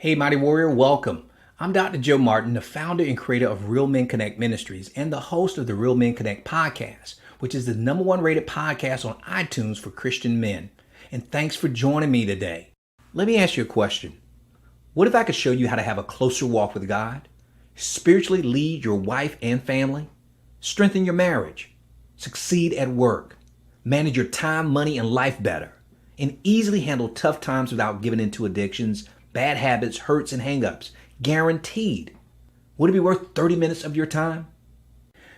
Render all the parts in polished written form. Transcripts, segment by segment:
Hey, Mighty Warrior, welcome. I'm Dr. Joe Martin, the founder and creator of Real Men Connect Ministries and the host of the Real Men Connect podcast, which is the #1 rated podcast on iTunes for Christian men. And thanks for joining me today. Let me ask you a question. What if I could show you how to have a closer walk with God, spiritually lead your wife and family, strengthen your marriage, succeed at work, manage your time, money, and life better, and easily handle tough times without giving in to addictions, bad habits, hurts, and hang-ups? Guaranteed. Would it be worth 30 minutes of your time?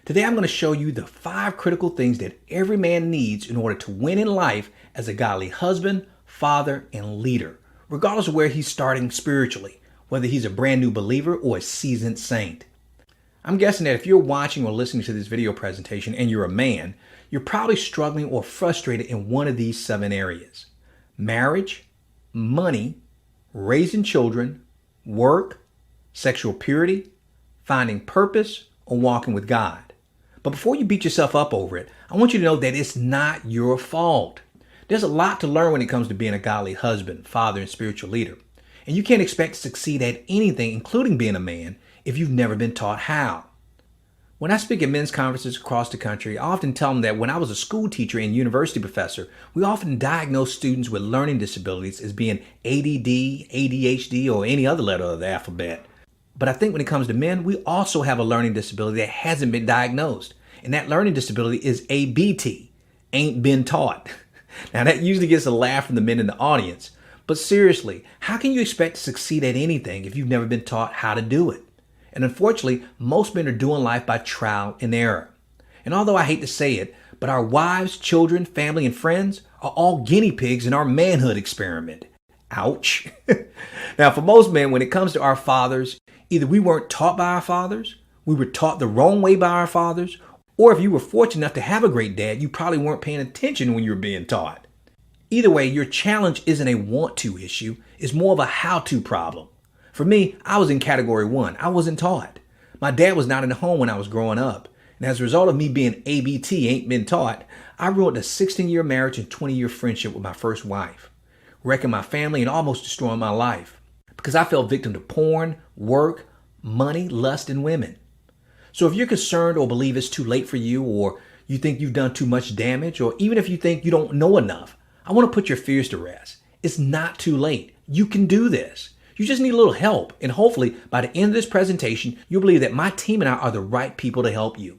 Today I'm going to show you the 5 critical things that every man needs in order to win in life as a godly husband, father, and leader, regardless of where he's starting spiritually, whether he's a brand new believer or a seasoned saint. I'm guessing that if you're watching or listening to this video presentation and you're a man, you're probably struggling or frustrated in one of these 7 areas: marriage, money, raising children, work, sexual purity, finding purpose, or walking with God. But before you beat yourself up over it, I want you to know that it's not your fault. There's a lot to learn when it comes to being a godly husband, father, and spiritual leader. And you can't expect to succeed at anything, including being a man, if you've never been taught how. When I speak at men's conferences across the country, I often tell them that when I was a school teacher and university professor, we often diagnosed students with learning disabilities as being ADD, ADHD, or any other letter of the alphabet. But I think when it comes to men, we also have a learning disability that hasn't been diagnosed. And that learning disability is ABT, ain't been taught. Now that usually gets a laugh from the men in the audience. But seriously, how can you expect to succeed at anything if you've never been taught how to do it? And unfortunately, most men are doing life by trial and error. And although I hate to say it, but our wives, children, family, and friends are all guinea pigs in our manhood experiment. Ouch. Now, for most men, when it comes to our fathers, either we weren't taught by our fathers, we were taught the wrong way by our fathers, or if you were fortunate enough to have a great dad, you probably weren't paying attention when you were being taught. Either way, your challenge isn't a want-to issue, it's more of a how-to problem. For me, I was in category 1. I wasn't taught. My dad was not in the home when I was growing up. And as a result of me being ABT, ain't been taught, I ruined a 16-year marriage and 20-year friendship with my first wife, wrecking my family and almost destroying my life because I fell victim to porn, work, money, lust, and women. So if you're concerned or believe it's too late for you, or you think you've done too much damage, or even if you think you don't know enough, I want to put your fears to rest. It's not too late. You can do this. You just need a little help, and hopefully by the end of this presentation, you'll believe that my team and I are the right people to help you.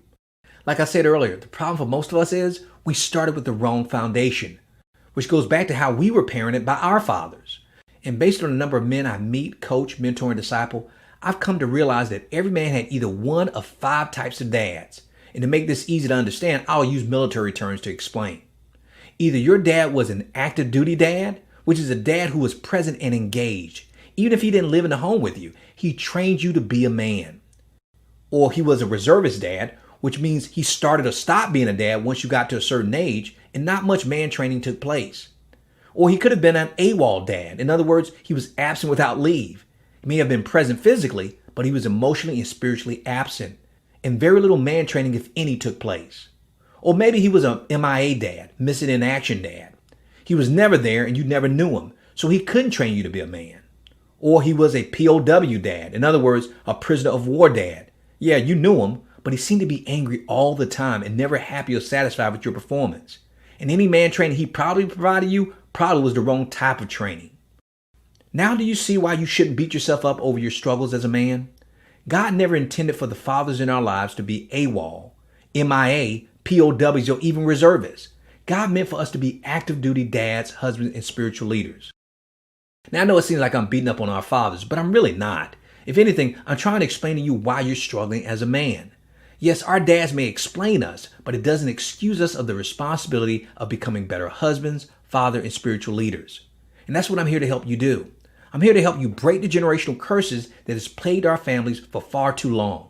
Like I said earlier, the problem for most of us is we started with the wrong foundation, which goes back to how we were parented by our fathers. And based on the number of men I meet, coach, mentor, and disciple, I've come to realize that every man had either one of 5 types of dads. And to make this easy to understand, I'll use military terms to explain. Either your dad was an active duty dad, which is a dad who was present and engaged. Even if he didn't live in the home with you, he trained you to be a man. Or he was a reservist dad, which means he started or stopped being a dad once you got to a certain age and not much man training took place. Or he could have been an AWOL dad. In other words, he was absent without leave. He may have been present physically, but he was emotionally and spiritually absent. And very little man training, if any, took place. Or maybe he was a MIA dad, missing in action dad. He was never there and you never knew him, so he couldn't train you to be a man. Or he was a POW dad. In other words, a prisoner of war dad. Yeah, you knew him, but he seemed to be angry all the time and never happy or satisfied with your performance. And any man training he probably provided you probably was the wrong type of training. Now do you see why you shouldn't beat yourself up over your struggles as a man? God never intended for the fathers in our lives to be AWOL, MIA, POWs, or even reservists. God meant for us to be active duty dads, husbands, and spiritual leaders. Now, I know it seems like I'm beating up on our fathers, but I'm really not. If anything, I'm trying to explain to you why you're struggling as a man. Yes, our dads may explain us, but it doesn't excuse us of the responsibility of becoming better husbands, father, and spiritual leaders. And that's what I'm here to help you do. I'm here to help you break the generational curses that has plagued our families for far too long.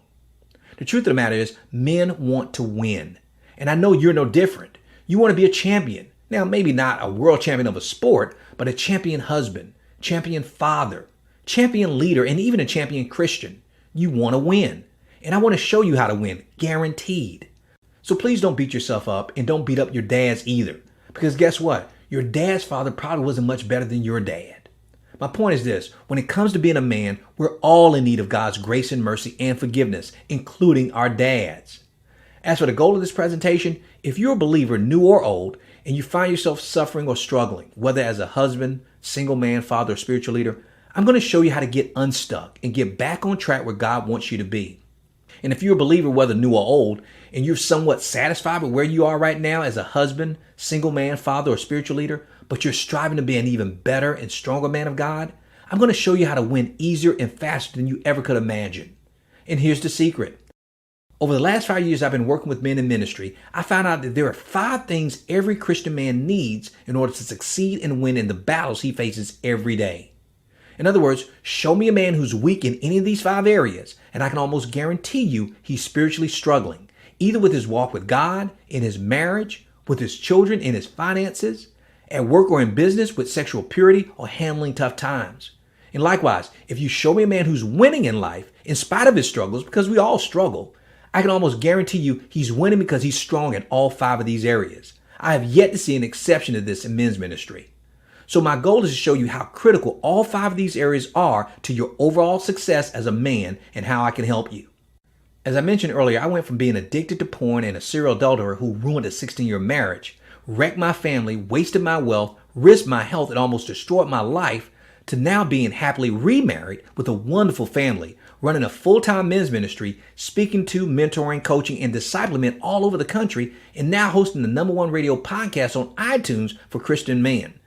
The truth of the matter is, men want to win. And I know you're no different. You want to be a champion. Now, maybe not a world champion of a sport, but a champion husband, champion father, champion leader, and even a champion Christian. You want to win. And I want to show you how to win, guaranteed. So please don't beat yourself up and don't beat up your dads either. Because guess what? Your dad's father probably wasn't much better than your dad. My point is this: when it comes to being a man, we're all in need of God's grace and mercy and forgiveness, including our dads. As for the goal of this presentation, if you're a believer, new or old, and you find yourself suffering or struggling, whether as a husband, single man, father, or spiritual leader, I'm going to show you how to get unstuck and get back on track where God wants you to be. And if you're a believer, whether new or old, and you're somewhat satisfied with where you are right now as a husband, single man, father, or spiritual leader, but you're striving to be an even better and stronger man of God, I'm going to show you how to win easier and faster than you ever could imagine. And here's the secret. Over the last 5 years I've been working with men in ministry, I found out that there are 5 things every Christian man needs in order to succeed and win in the battles he faces every day. In other words, show me a man who's weak in any of these 5 areas, and I can almost guarantee you he's spiritually struggling, either with his walk with God, in his marriage, with his children, in his finances, at work or in business, with sexual purity, or handling tough times. And likewise, if you show me a man who's winning in life, in spite of his struggles, because we all struggle, I can almost guarantee you he's winning because he's strong in all 5 of these areas. I have yet to see an exception to this in men's ministry. So my goal is to show you how critical all 5 of these areas are to your overall success as a man and how I can help you. As I mentioned earlier, I went from being addicted to porn and a serial adulterer who ruined a 16-year marriage, wrecked my family, wasted my wealth, risked my health, and almost destroyed my life, to now being happily remarried with a wonderful family, running a full-time men's ministry, speaking to, mentoring, coaching, and discipling men all over the country, and now hosting the #1 radio podcast on iTunes for Christian men.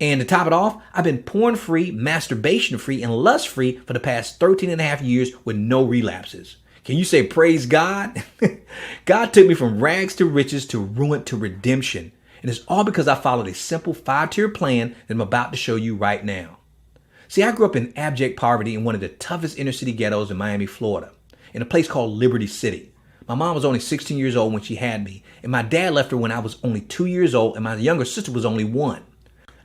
And to top it off, I've been porn-free, masturbation-free, and lust-free for the past 13 and a half years with no relapses. Can you say praise God? God took me from rags to riches to ruin to redemption. And it's all because I followed a simple 5-tier plan that I'm about to show you right now. See, I grew up in abject poverty in one of the toughest inner city ghettos in Miami, Florida, in a place called Liberty City. My mom was only 16 years old when she had me, and my dad left her when I was only 2 years old, and my younger sister was only 1.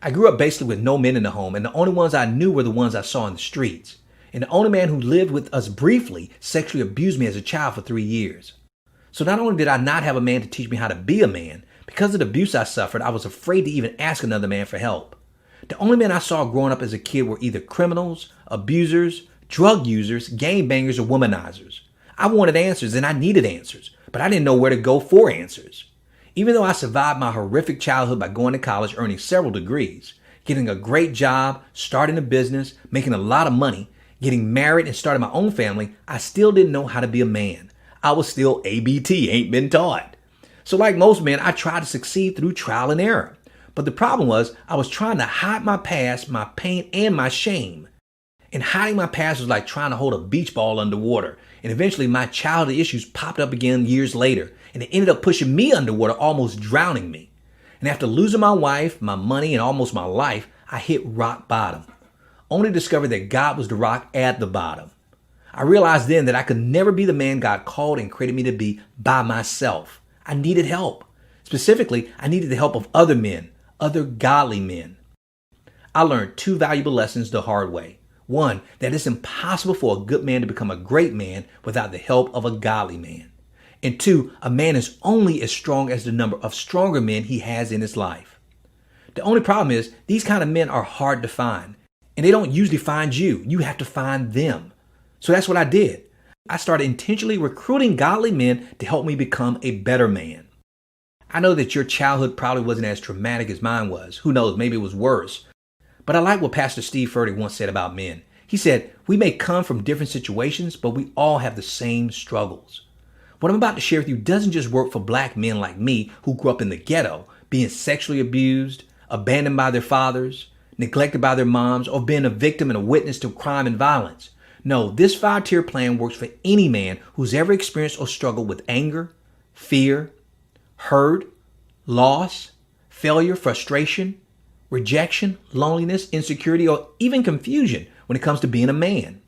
I grew up basically with no men in the home, and the only ones I knew were the ones I saw in the streets. And the only man who lived with us briefly sexually abused me as a child for 3 years. So not only did I not have a man to teach me how to be a man, because of the abuse I suffered, I was afraid to even ask another man for help. The only men I saw growing up as a kid were either criminals, abusers, drug users, gangbangers, or womanizers. I wanted answers and I needed answers, but I didn't know where to go for answers. Even though I survived my horrific childhood by going to college, earning several degrees, getting a great job, starting a business, making a lot of money, getting married and starting my own family, I still didn't know how to be a man. I was still ABT, ain't been taught. So like most men, I tried to succeed through trial and error. But the problem was I was trying to hide my past, my pain, and my shame. And hiding my past was like trying to hold a beach ball underwater. And eventually my childhood issues popped up again years later. And it ended up pushing me underwater, almost drowning me. And after losing my wife, my money, and almost my life, I hit rock bottom. Only to discover that God was the rock at the bottom. I realized then that I could never be the man God called and created me to be by myself. I needed help. Specifically, I needed the help of other men, other godly men. I learned 2 valuable lessons the hard way. 1, that it's impossible for a good man to become a great man without the help of a godly man. And 2, a man is only as strong as the number of stronger men he has in his life. The only problem is these kind of men are hard to find, and they don't usually find you. You have to find them. So that's what I did. I started intentionally recruiting godly men to help me become a better man. I know that your childhood probably wasn't as traumatic as mine was. Who knows, maybe it was worse. But I like what Pastor Steve Furtick once said about men. He said, we may come from different situations, but we all have the same struggles. What I'm about to share with you doesn't just work for black men like me who grew up in the ghetto, being sexually abused, abandoned by their fathers, neglected by their moms, or being a victim and a witness to crime and violence. No, this 5-tier plan works for any man who's ever experienced or struggled with anger, fear, hurt, loss, failure, frustration, rejection, loneliness, insecurity, or even confusion when it comes to being a man.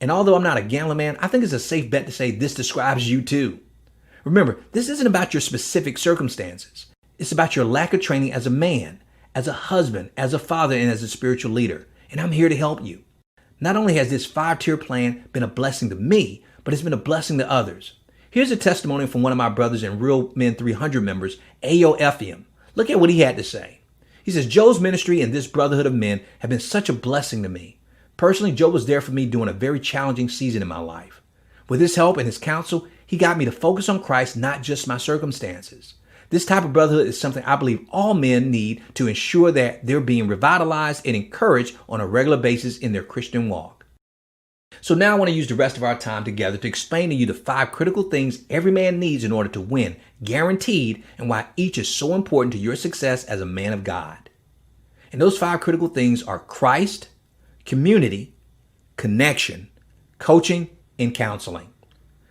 And although I'm not a gambling man, I think it's a safe bet to say this describes you too. Remember, this isn't about your specific circumstances. It's about your lack of training as a man, as a husband, as a father, and as a spiritual leader. And I'm here to help you. Not only has this 5-tier plan been a blessing to me, but it's been a blessing to others. Here's a testimony from one of my brothers and Real Men 300 members, Ayo Ephraim. Look at what he had to say. He says, Joe's ministry and this brotherhood of men have been such a blessing to me. Personally, Joe was there for me during a very challenging season in my life. With his help and his counsel, he got me to focus on Christ, not just my circumstances. This type of brotherhood is something I believe all men need to ensure that they're being revitalized and encouraged on a regular basis in their Christian walk. So now I want to use the rest of our time together to explain to you the 5 critical things every man needs in order to win, guaranteed, and why each is so important to your success as a man of God. And those 5 critical things are Christ, community, connection, coaching, and counseling.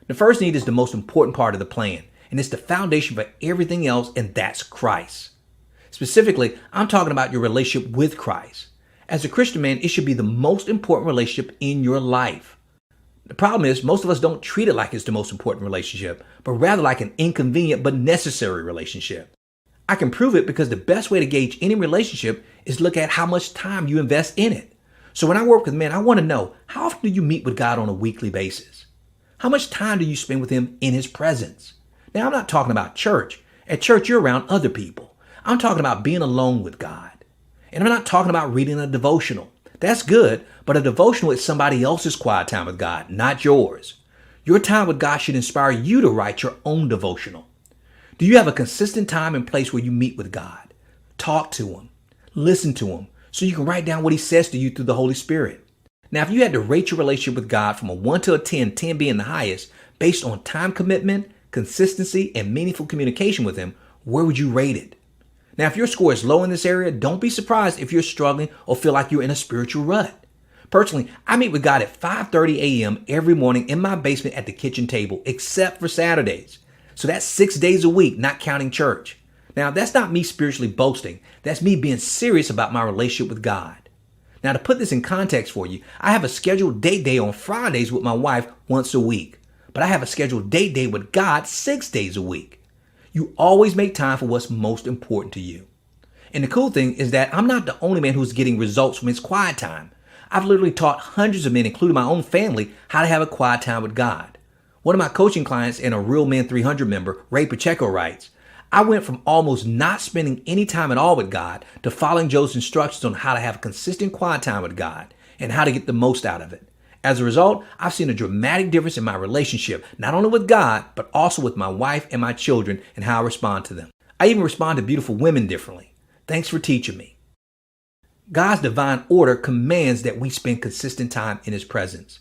The first need is the most important part of the plan, and it's the foundation for everything else, and that's Christ. Specifically, I'm talking about your relationship with Christ. As a Christian man, it should be the most important relationship in your life. The problem is, most of us don't treat it like it's the most important relationship, but rather like an inconvenient but necessary relationship. I can prove it because the best way to gauge any relationship is look at how much time you invest in it. So when I work with men, I want to know, how often do you meet with God on a weekly basis? How much time do you spend with him in his presence? Now, I'm not talking about church. At church, you're around other people. I'm talking about being alone with God. And I'm not talking about reading a devotional. That's good, but a devotional is somebody else's quiet time with God, not yours. Your time with God should inspire you to write your own devotional. Do you have a consistent time and place where you meet with God? Talk to him. Listen to him so you can write down what he says to you through the Holy Spirit. Now, if you had to rate your relationship with God from a 1 to a 10, 10 being the highest, based on time commitment, consistency, and meaningful communication with him, where would you rate it? Now, if your score is low in this area, don't be surprised if you're struggling or feel like you're in a spiritual rut. Personally, I meet with God at 5:30 a.m. every morning in my basement at the kitchen table, except for Saturdays. So that's 6 days a week, not counting church. Now, that's not me spiritually boasting. That's me being serious about my relationship with God. Now, to put this in context for you, I have a scheduled date day on Fridays with my wife once a week, but I have a scheduled date day with God 6 days a week. You always make time for what's most important to you. And the cool thing is that I'm not the only man who's getting results from his quiet time. I've literally taught hundreds of men, including my own family, how to have a quiet time with God. One of my coaching clients and a Real Men 300 member, Ray Pacheco, writes, I went from almost not spending any time at all with God to following Joe's instructions on how to have a consistent quiet time with God and how to get the most out of it. As a result, I've seen a dramatic difference in my relationship, not only with God, but also with my wife and my children and how I respond to them. I even respond to beautiful women differently. Thanks for teaching me. God's divine order commands that we spend consistent time in his presence.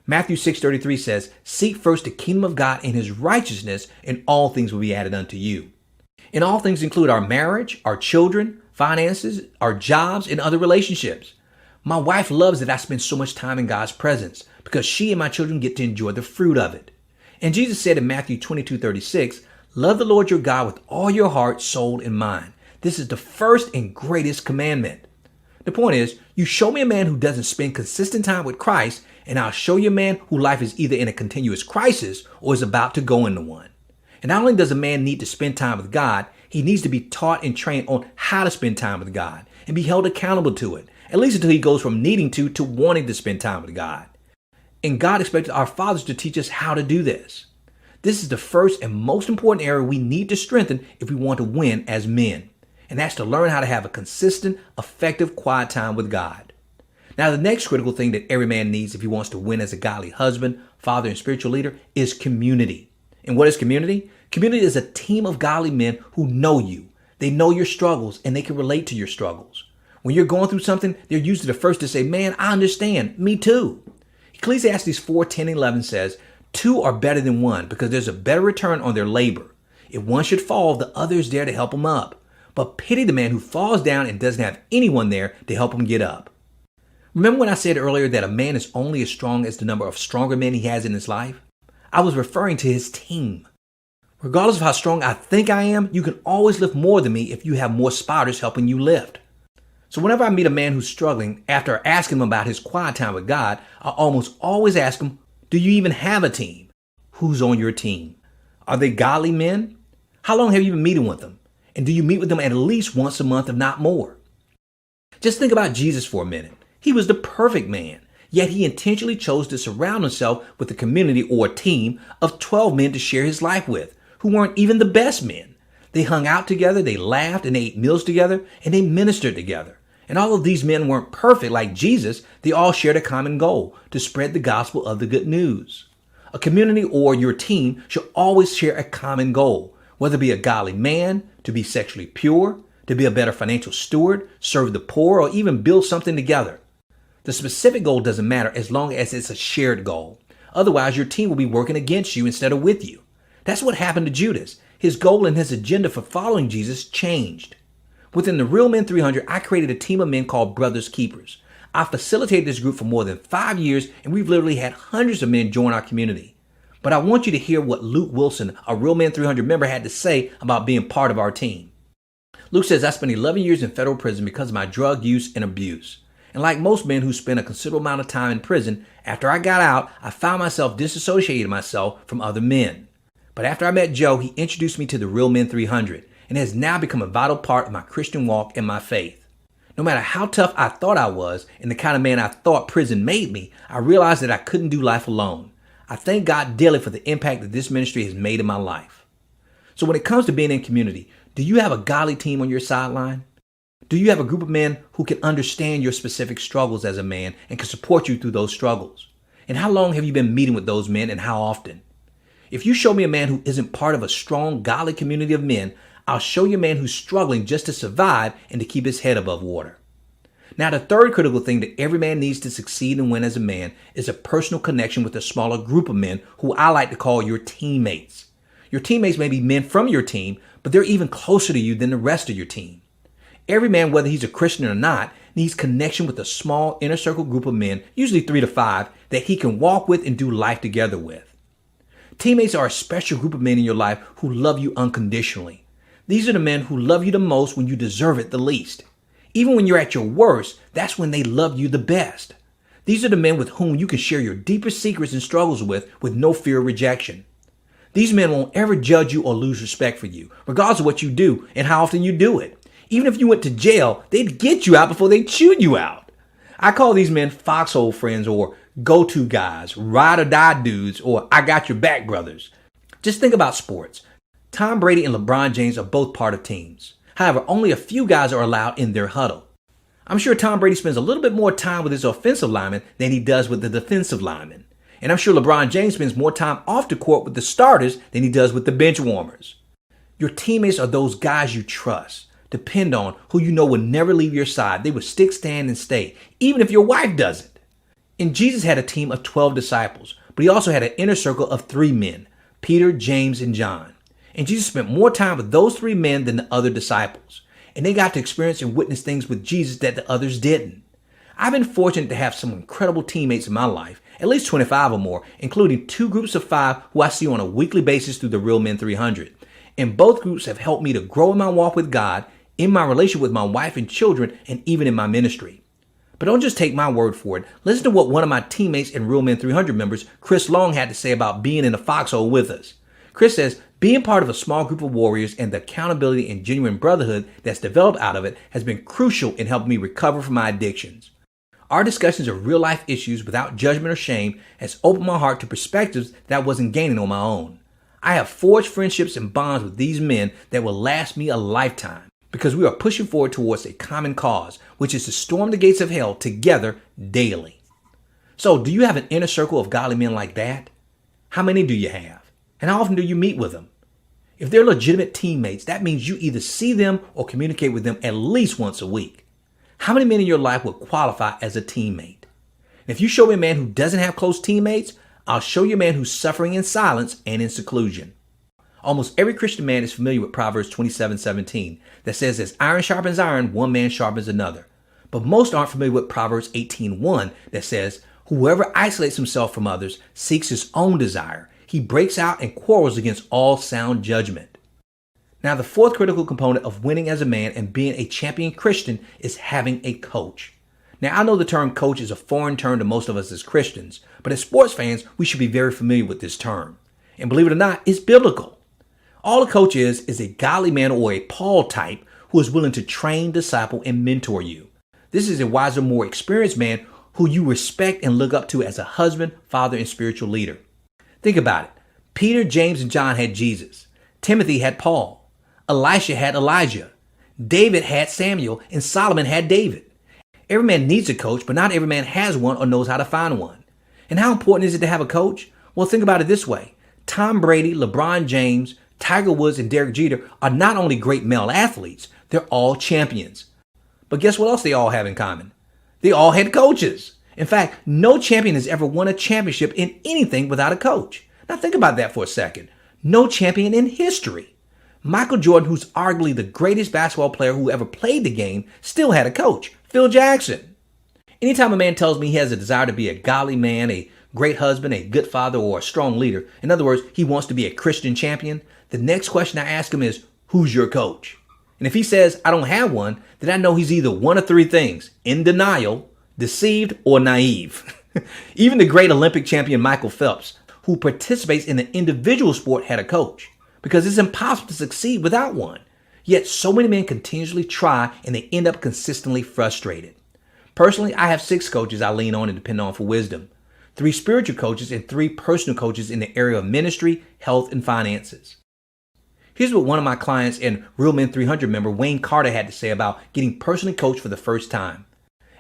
Matthew 6:33 says, seek first the kingdom of God and his righteousness, and all things will be added unto you. And all things include our marriage, our children, finances, our jobs, and other relationships. My wife loves that I spend so much time in God's presence because she and my children get to enjoy the fruit of it. And Jesus said in Matthew 22:36, love the Lord your God with all your heart, soul, and mind. This is the first and greatest commandment. The point is, you show me a man who doesn't spend consistent time with Christ, and I'll show you a man whose life is either in a continuous crisis or is about to go into one. And not only does a man need to spend time with God, he needs to be taught and trained on how to spend time with God and be held accountable to it, at least until he goes from needing to wanting to spend time with God. And God expected our fathers to teach us how to do this. This is the first and most important area we need to strengthen if we want to win as men. And that's to learn how to have a consistent, effective, quiet time with God. Now, the next critical thing that every man needs if he wants to win as a godly husband, father, and spiritual leader is community. And what is community? Community is a team of godly men who know you. They know your struggles and they can relate to your struggles. When you're going through something, they're usually the first to say, man, I understand. Me too. Ecclesiastes 4:10-11 says, two are better than one because there's a better return on their labor. If one should fall, the other is there to help him up. But pity the man who falls down and doesn't have anyone there to help him get up. Remember when I said earlier that a man is only as strong as the number of stronger men he has in his life? I was referring to his team. Regardless of how strong I think I am, you can always lift more than me if you have more spotters helping you lift. So whenever I meet a man who's struggling, after asking him about his quiet time with God, I almost always ask him, do you even have a team? Who's on your team? Are they godly men? How long have you been meeting with them? And do you meet with them at least once a month, if not more? Just think about Jesus for a minute. He was the perfect man, yet he intentionally chose to surround himself with a community or a team of 12 men to share his life with, who weren't even the best men. They hung out together, they laughed, and they ate meals together, and they ministered together. And all of these men weren't perfect like Jesus. They all shared a common goal: to spread the gospel of the good news. A community or your team should always share a common goal, whether it be a godly man, to be sexually pure, to be a better financial steward, serve the poor, or even build something together. The specific goal doesn't matter as long as it's a shared goal. Otherwise, your team will be working against you instead of with you. That's what happened to Judas. His goal and his agenda for following Jesus changed. Within the Real Men 300, I created a team of men called Brothers Keepers. I facilitated this group for more than 5 years, and we've literally had hundreds of men join our community. But I want you to hear what Luke Wilson, a Real Men 300 member, had to say about being part of our team. Luke says, "I spent 11 years in federal prison because of my drug use and abuse. And like most men who spend a considerable amount of time in prison, after I got out, I found myself disassociating myself from other men. But after I met Joe, he introduced me to the Real Men 300 and has now become a vital part of my Christian walk and my faith. No matter how tough I thought I was and the kind of man I thought prison made me, I realized that I couldn't do life alone. I thank God daily for the impact that this ministry has made in my life." So when it comes to being in community, do you have a godly team on your sideline? Do you have a group of men who can understand your specific struggles as a man and can support you through those struggles? And how long have you been meeting with those men, and how often? If you show me a man who isn't part of a strong, godly community of men, I'll show you a man who's struggling just to survive and to keep his head above water. Now, the third critical thing that every man needs to succeed and win as a man is a personal connection with a smaller group of men who I like to call your teammates. Your teammates may be men from your team, but they're even closer to you than the rest of your team. Every man, whether he's a Christian or not, needs connection with a small inner circle group of men, usually 3 to 5, that he can walk with and do life together with. Teammates are a special group of men in your life who love you unconditionally. These are the men who love you the most when you deserve it the least. Even when you're at your worst, that's when they love you the best. These are the men with whom you can share your deepest secrets and struggles with no fear of rejection. These men won't ever judge you or lose respect for you, regardless of what you do and how often you do it. Even if you went to jail, they'd get you out before they'd chew you out. I call these men foxhole friends, or go-to guys, ride or die dudes, or I got your back brothers. Just think about sports. Tom Brady and LeBron James are both part of teams. However, only a few guys are allowed in their huddle. I'm sure Tom Brady spends a little bit more time with his offensive linemen than he does with the defensive linemen. And I'm sure LeBron James spends more time off the court with the starters than he does with the bench warmers. Your teammates are those guys you trust, depend on, who you know will never leave your side. They will stick, stand, and stay, even if your wife doesn't. And Jesus had a team of 12 disciples, but he also had an inner circle of 3 men, Peter, James, and John. And Jesus spent more time with those 3 men than the other disciples. And they got to experience and witness things with Jesus that the others didn't. I've been fortunate to have some incredible teammates in my life, at least 25 or more, including 2 groups of 5 who I see on a weekly basis through the Real Men 300. And both groups have helped me to grow in my walk with God, in my relationship with my wife and children, and even in my ministry. But don't just take my word for it. Listen to what one of my teammates and Real Men 300 members, Chris Long, had to say about being in the foxhole with us. Chris says, "Being part of a small group of warriors and the accountability and genuine brotherhood that's developed out of it has been crucial in helping me recover from my addictions. Our discussions of real life issues without judgment or shame has opened my heart to perspectives that I wasn't gaining on my own. I have forged friendships and bonds with these men that will last me a lifetime because we are pushing forward towards a common cause, which is to storm the gates of hell together daily." So, do you have an inner circle of godly men like that? How many do you have? And how often do you meet with them? If they're legitimate teammates, that means you either see them or communicate with them at least once a week. How many men in your life would qualify as a teammate? And if you show me a man who doesn't have close teammates, I'll show you a man who's suffering in silence and in seclusion. Almost every Christian man is familiar with Proverbs 27:17 that says, "As iron sharpens iron, one man sharpens another." But most aren't familiar with Proverbs 18:1 that says, "Whoever isolates himself from others seeks his own desire. He breaks out and quarrels against all sound judgment." Now, the fourth critical component of winning as a man and being a champion Christian is having a coach. Now, I know the term coach is a foreign term to most of us as Christians, but as sports fans, we should be very familiar with this term. And believe it or not, it's biblical. All a coach is a godly man or a Paul type who is willing to train, disciple, and mentor you. This is a wiser, more experienced man who you respect and look up to as a husband, father, and spiritual leader. Think about it. Peter, James, and John had Jesus. Timothy had Paul. Elisha had Elijah. David had Samuel, and Solomon had David. Every man needs a coach, but not every man has one or knows how to find one. And how important is it to have a coach? Well, think about it this way. Tom Brady, LeBron James, Tiger Woods, and Derek Jeter are not only great male athletes, they're all champions. But guess what else they all have in common? They all had coaches. In fact, no champion has ever won a championship in anything without a coach. Now think about that for a second. No champion in history. Michael Jordan, who's arguably the greatest basketball player who ever played the game, still had a coach, Phil Jackson. Anytime a man tells me he has a desire to be a godly man, a great husband, a good father, or a strong leader, in other words, he wants to be a Christian champion, the next question I ask him is, who's your coach? And if he says, I don't have one, then I know he's either one of three things: in denial, deceived, or naive. Even the great Olympic champion Michael Phelps, who participates in an individual sport, had a coach, because it's impossible to succeed without one. Yet so many men continuously try and they end up consistently frustrated. Personally, I have 6 coaches I lean on and depend on for wisdom: 3 spiritual coaches and 3 personal coaches in the area of ministry, health, and finances. Here's what one of my clients and Real Men 300 member Wayne Carter had to say about getting personally coached for the first time.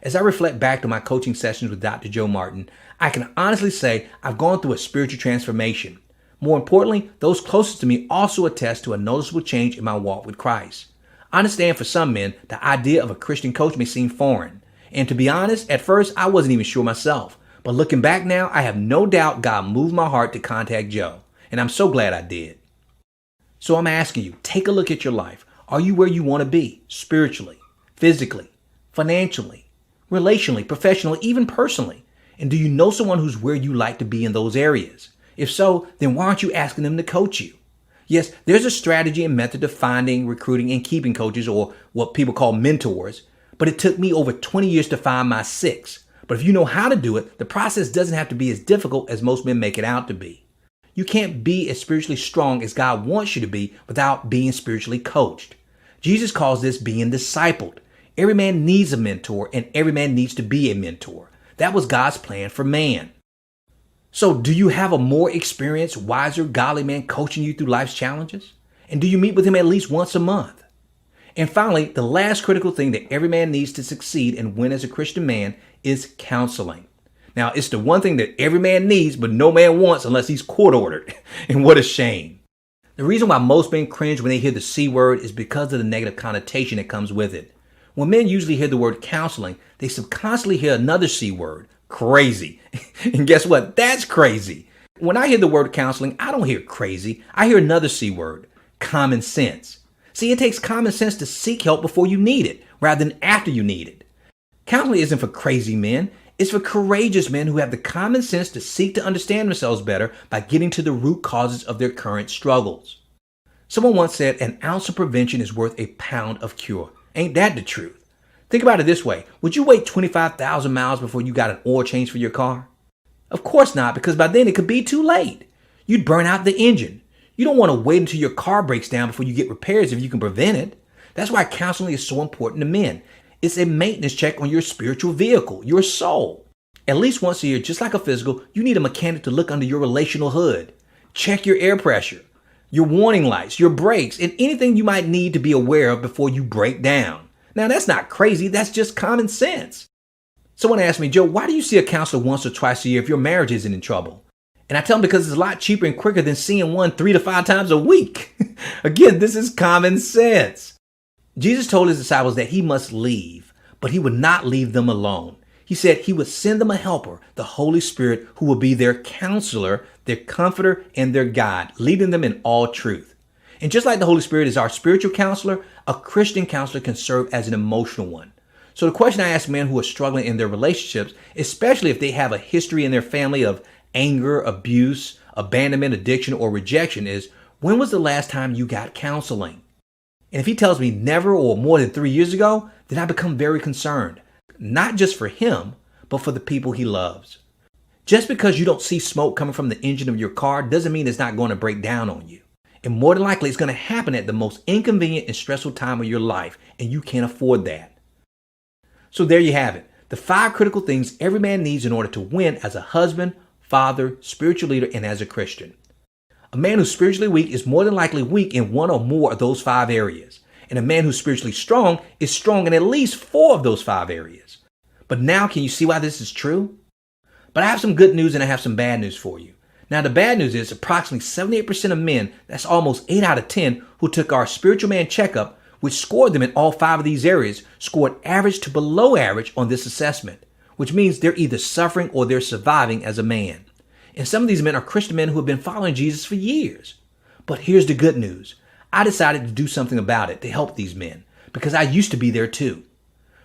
As I reflect back to my coaching sessions with Dr. Joe Martin, I can honestly say I've gone through a spiritual transformation. More importantly, those closest to me also attest to a noticeable change in my walk with Christ. I understand for some men, the idea of a Christian coach may seem foreign. And to be honest, at first I wasn't even sure myself. But looking back now, I have no doubt God moved my heart to contact Joe. And I'm so glad I did. So I'm asking you, take a look at your life. Are you where you want to be spiritually, physically, financially, relationally, professionally, even personally? And do you know someone who's where you like to be in those areas? If so, then why aren't you asking them to coach you? Yes, there's a strategy and method to finding, recruiting, and keeping coaches, or what people call mentors. But it took me over 20 years to find my 6. But if you know how to do it, the process doesn't have to be as difficult as most men make it out to be. You can't be as spiritually strong as God wants you to be without being spiritually coached. Jesus calls this being discipled. Every man needs a mentor, and every man needs to be a mentor. That was God's plan for man. So do you have a more experienced, wiser, godly man coaching you through life's challenges? And do you meet with him at least once a month? And finally, the last critical thing that every man needs to succeed and win as a Christian man is counseling. Now, it's the one thing that every man needs, but no man wants unless he's court-ordered. And what a shame. The reason why most men cringe when they hear the C word is because of the negative connotation that comes with it. When men usually hear the word counseling, they subconsciously hear another C word, crazy. And guess what? That's crazy. When I hear the word counseling, I don't hear crazy. I hear another C word, common sense. See, it takes common sense to seek help before you need it, rather than after you need it. Counseling isn't for crazy men. It's for courageous men who have the common sense to seek to understand themselves better by getting to the root causes of their current struggles. Someone once said an ounce of prevention is worth a pound of cure. Ain't that the truth? Think about it this way. Would you wait 25,000 miles before you got an oil change for your car? Of course not, because by then it could be too late. You'd burn out the engine. You don't want to wait until your car breaks down before you get repairs if you can prevent it. That's why counseling is so important to men. It's a maintenance check on your spiritual vehicle, your soul. At least once a year, just like a physical, you need a mechanic to look under your relational hood. Check your air pressure, your warning lights, your brakes, and anything you might need to be aware of before you break down. Now, that's not crazy. That's just common sense. Someone asked me, Joe, why do you see a counselor once or twice a year if your marriage isn't in trouble? And I tell them because it's a lot cheaper and quicker than seeing one 3 to 5 times a week. Again, this is common sense. Jesus told his disciples that he must leave, but he would not leave them alone. He said he would send them a helper, the Holy Spirit, who will be their counselor, their comforter, and their guide, leading them in all truth. And just like the Holy Spirit is our spiritual counselor, a Christian counselor can serve as an emotional one. So the question I ask men who are struggling in their relationships, especially if they have a history in their family of anger, abuse, abandonment, addiction, or rejection is, when was the last time you got counseling? And if he tells me never or more than 3 years ago, then I become very concerned, not just for him, but for the people he loves. Just because you don't see smoke coming from the engine of your car doesn't mean it's not going to break down on you. And more than likely, it's going to happen at the most inconvenient and stressful time of your life, and you can't afford that. So there you have it, the 5 critical things every man needs in order to win as a husband, father, spiritual leader, and as a Christian. A man who's spiritually weak is more than likely weak in one or more of those 5 areas. And a man who's spiritually strong is strong in at least 4 of those 5 areas. But now can you see why this is true? But I have some good news and I have some bad news for you. Now the bad news is approximately 78% of men, that's almost 8 out of 10, who took our spiritual man checkup, which scored them in all 5 of these areas, scored average to below average on this assessment, which means they're either suffering or they're surviving as a man. And some of these men are Christian men who have been following Jesus for years. But here's the good news. I decided to do something about it to help these men because I used to be there too.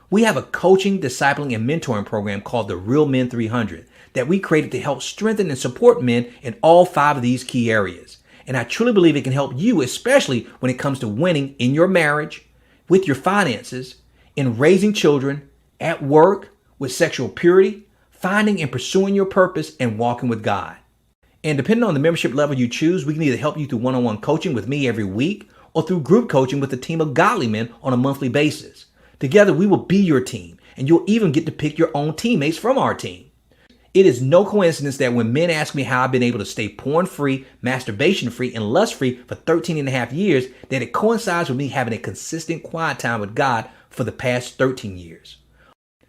We have a coaching, discipling, and mentoring program called the Real Men 300 that we created to help strengthen and support men in all 5 of these key areas. And I truly believe it can help you, especially when it comes to winning in your marriage, with your finances, in raising children, at work, with sexual purity, finding and pursuing your purpose, and walking with God. And depending on the membership level you choose, we can either help you through one-on-one coaching with me every week or through group coaching with a team of godly men on a monthly basis. Together, we will be your team, and you'll even get to pick your own teammates from our team. It is no coincidence that when men ask me how I've been able to stay porn-free, masturbation-free, and lust-free for 13 and a half years, that it coincides with me having a consistent quiet time with God for the past 13 years.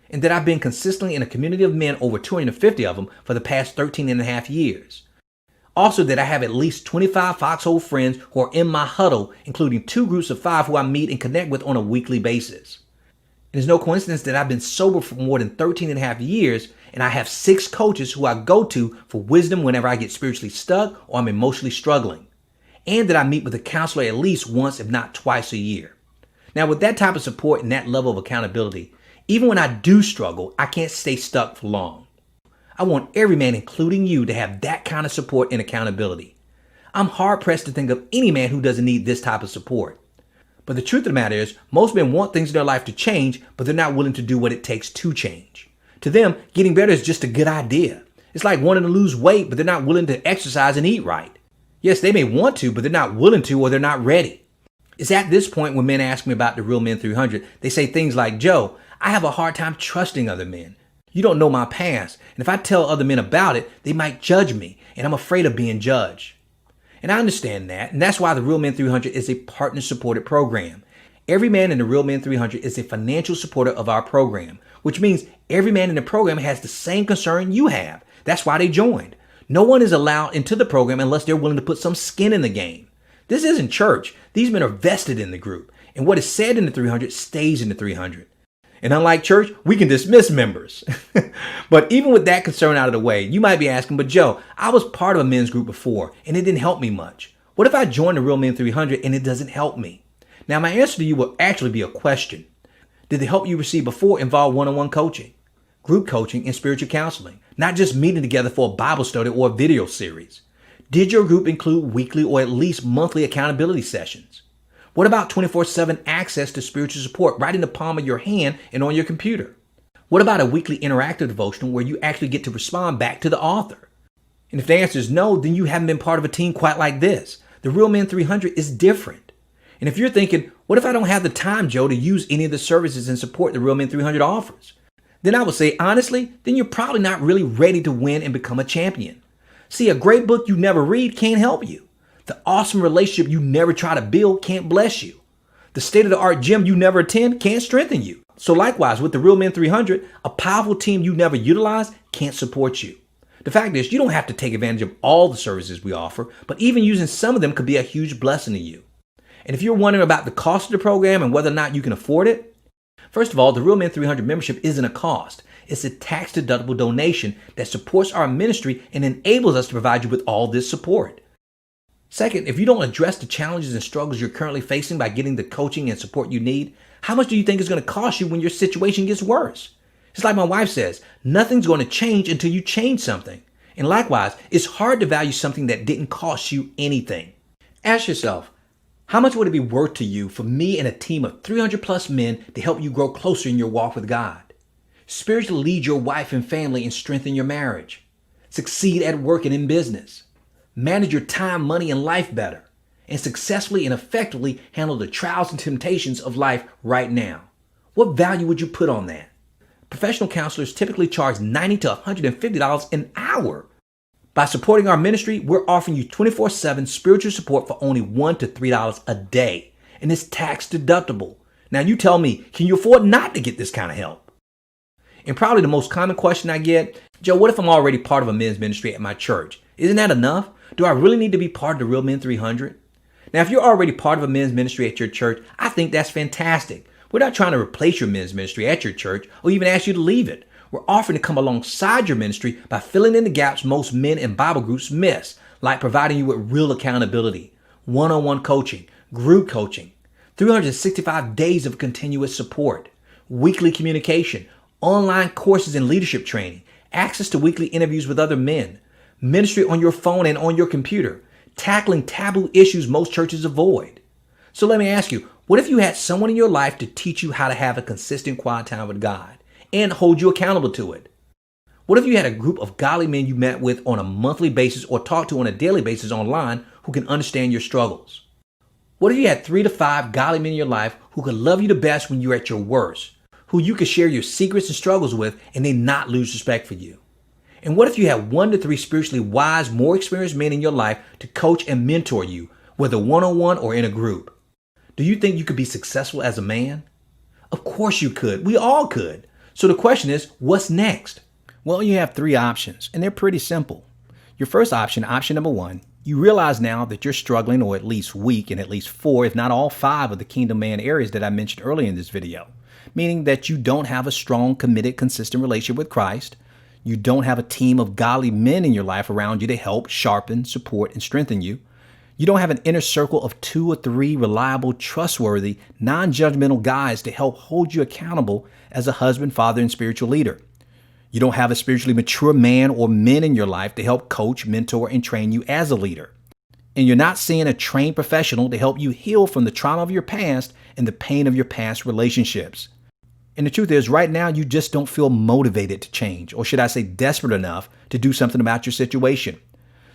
And that I've been consistently in a community of men, over 250 of them, for the past 13 and a half years. Also that I have at least 25 Foxhole friends who are in my huddle, including 2 groups of 5 who I meet and connect with on a weekly basis. It is no coincidence that I've been sober for more than 13 and a half years, and I have 6 coaches who I go to for wisdom whenever I get spiritually stuck or I'm emotionally struggling. And that I meet with a counselor at least once, if not twice a year. Now, with that type of support and that level of accountability, even when I do struggle, I can't stay stuck for long. I want every man, including you, to have that kind of support and accountability. I'm hard pressed to think of any man who doesn't need this type of support. But the truth of the matter is, most men want things in their life to change, but they're not willing to do what it takes to change. To them, getting better is just a good idea. It's like wanting to lose weight, but they're not willing to exercise and eat right. Yes, they may want to, but they're not willing to, or they're not ready. It's at this point when men ask me about the Real Men 300, they say things like, Joe, I have a hard time trusting other men. You don't know my past, and if I tell other men about it, they might judge me, and I'm afraid of being judged. And I understand that, and that's why the Real Men 300 is a partner-supported program. Every man in the Real Men 300 is a financial supporter of our program, which means every man in the program has the same concern you have. That's why they joined. No one is allowed into the program unless they're willing to put some skin in the game. This isn't church. These men are vested in the group, and what is said in the 300 stays in the 300. And unlike church, we can dismiss members. But even with that concern out of the way, you might be asking, but Joe, I was part of a men's group before and it didn't help me much. What if I join the Real Men 300 and it doesn't help me? Now, my answer to you will actually be a question. Did the help you received before involve one-on-one coaching, group coaching, and spiritual counseling? Not just meeting together for a Bible study or a video series. Did your group include weekly or at least monthly accountability sessions? What about 24/7 access to spiritual support right in the palm of your hand and on your computer? What about a weekly interactive devotional where you actually get to respond back to the author? And if the answer is no, then you haven't been part of a team quite like this. The Real Men 300 is different. And if you're thinking, what if I don't have the time, Joe, to use any of the services and support the Real Men 300 offers? Then I would say, honestly, then you're probably not really ready to win and become a champion. See, a great book you never read can't help you. The awesome relationship you never try to build can't bless you. The state-of-the-art gym you never attend can't strengthen you. So likewise, with the Real Men 300, a powerful team you never utilize can't support you. The fact is, you don't have to take advantage of all the services we offer, but even using some of them could be a huge blessing to you. And if you're wondering about the cost of the program and whether or not you can afford it, first of all, the Real Men 300 membership isn't a cost. It's a tax-deductible donation that supports our ministry and enables us to provide you with all this support. Second, if you don't address the challenges and struggles you're currently facing by getting the coaching and support you need, how much do you think it's going to cost you when your situation gets worse? It's like my wife says, nothing's going to change until you change something. And likewise, it's hard to value something that didn't cost you anything. Ask yourself, how much would it be worth to you for me and a team of 300 plus men to help you grow closer in your walk with God? Spiritually lead your wife and family and strengthen your marriage. Succeed at work and in business. Manage your time, money, and life better, and successfully and effectively handle the trials and temptations of life right now. What value would you put on that? Professional counselors typically charge $90 to $150 an hour. By supporting our ministry, we're offering you 24/7 spiritual support for only $1 to $3 a day, and it's tax deductible. Now you tell me, can you afford not to get this kind of help? And probably the most common question I get, Joe, what if I'm already part of a men's ministry at my church? Isn't that enough? Do I really need to be part of the Real Men 300? Now, if you're already part of a men's ministry at your church, I think that's fantastic. We're not trying to replace your men's ministry at your church or even ask you to leave it. We're offering to come alongside your ministry by filling in the gaps most men and Bible groups miss, like providing you with real accountability, one-on-one coaching, group coaching, 365 days of continuous support, weekly communication, online courses and leadership training, access to weekly interviews with other men, ministry on your phone and on your computer, tackling taboo issues most churches avoid. So let me ask you, what if you had someone in your life to teach you how to have a consistent quiet time with God and hold you accountable to it? What if you had a group of godly men you met with on a monthly basis or talked to on a daily basis online who can understand your struggles? What if you had 3 to 5 godly men in your life who could love you the best when you're at your worst, who you could share your secrets and struggles with and they not lose respect for you? And what if you had 1 to 3 spiritually wise, more experienced men in your life to coach and mentor you, whether one-on-one or in a group? Do you think you could be successful as a man? Of course you could. We all could. So the question is, what's next? Well, you have 3 options, and they're pretty simple. Your first option, option number 1, you realize now that you're struggling or at least weak in at least 4, if not all 5 of the Kingdom Man areas that I mentioned earlier in this video, meaning that you don't have a strong, committed, consistent relationship with Christ. You don't have a team of godly men in your life around you to help sharpen, support, and strengthen you. You don't have an inner circle of 2 or 3 reliable, trustworthy, non-judgmental guys to help hold you accountable as a husband, father, and spiritual leader. You don't have a spiritually mature man or men in your life to help coach, mentor, and train you as a leader. And you're not seeing a trained professional to help you heal from the trauma of your past and the pain of your past relationships. And the truth is, right now, you just don't feel motivated to change, or should I say desperate enough to do something about your situation.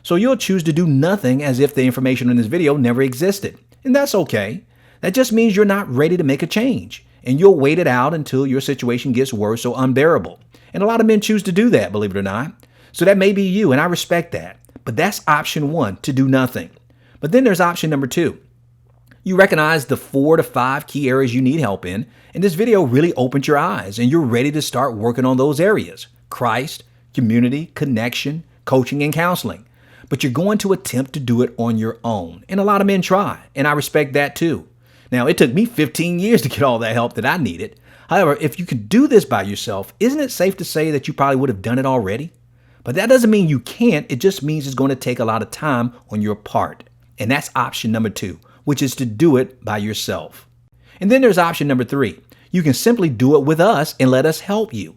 So you'll choose to do nothing as if the information in this video never existed. And that's okay. That just means you're not ready to make a change, and you'll wait it out until your situation gets worse or unbearable. And a lot of men choose to do that, believe it or not. So that may be you, and I respect that. But that's option 1, to do nothing. But then there's option number 2. You recognize the 4 to 5 key areas you need help in, and this video really opened your eyes, and you're ready to start working on those areas: Christ, community, connection, coaching, and counseling. But you're going to attempt to do it on your own, and a lot of men try, and I respect that too. Now, it took me 15 years to get all that help that I needed. However, if you could do this by yourself, isn't it safe to say that you probably would have done it already? But that doesn't mean you can't. It just means it's going to take a lot of time on your part. And that's option number 2, which is to do it by yourself. And then there's option number 3. You can simply do it with us and let us help you.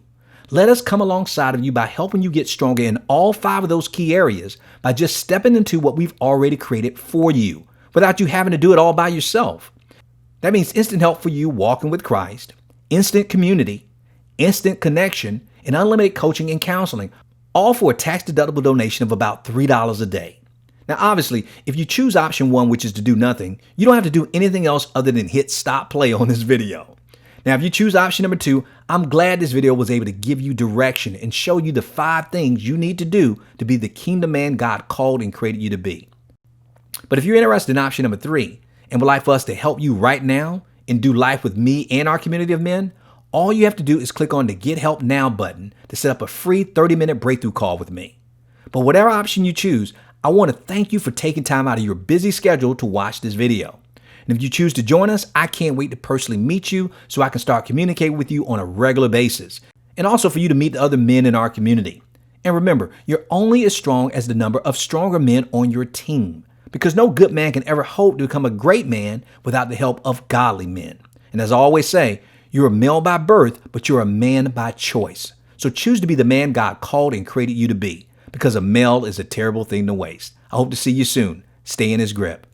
Let us come alongside of you by helping you get stronger in all 5 of those key areas by just stepping into what we've already created for you without you having to do it all by yourself. That means instant help for you walking with Christ, instant community, instant connection, and unlimited coaching and counseling, all for a tax-deductible donation of about $3 a day. Now, obviously, if you choose option 1, which is to do nothing, you don't have to do anything else other than hit stop play on this video. Now, if you choose option number 2, I'm glad this video was able to give you direction and show you the 5 things you need to do to be the kingdom man God called and created you to be. But if you're interested in option number 3 and would like for us to help you right now and do life with me and our community of men, all you have to do is click on the Get Help Now button to set up a free 30-minute breakthrough call with me. But whatever option you choose, I want to thank you for taking time out of your busy schedule to watch this video. And if you choose to join us, I can't wait to personally meet you so I can start communicating with you on a regular basis. And also for you to meet the other men in our community. And remember, you're only as strong as the number of stronger men on your team, because no good man can ever hope to become a great man without the help of godly men. And as I always say, you're a male by birth, but you're a man by choice. So choose to be the man God called and created you to be, because a male is a terrible thing to waste. I hope to see you soon. Stay in his grip.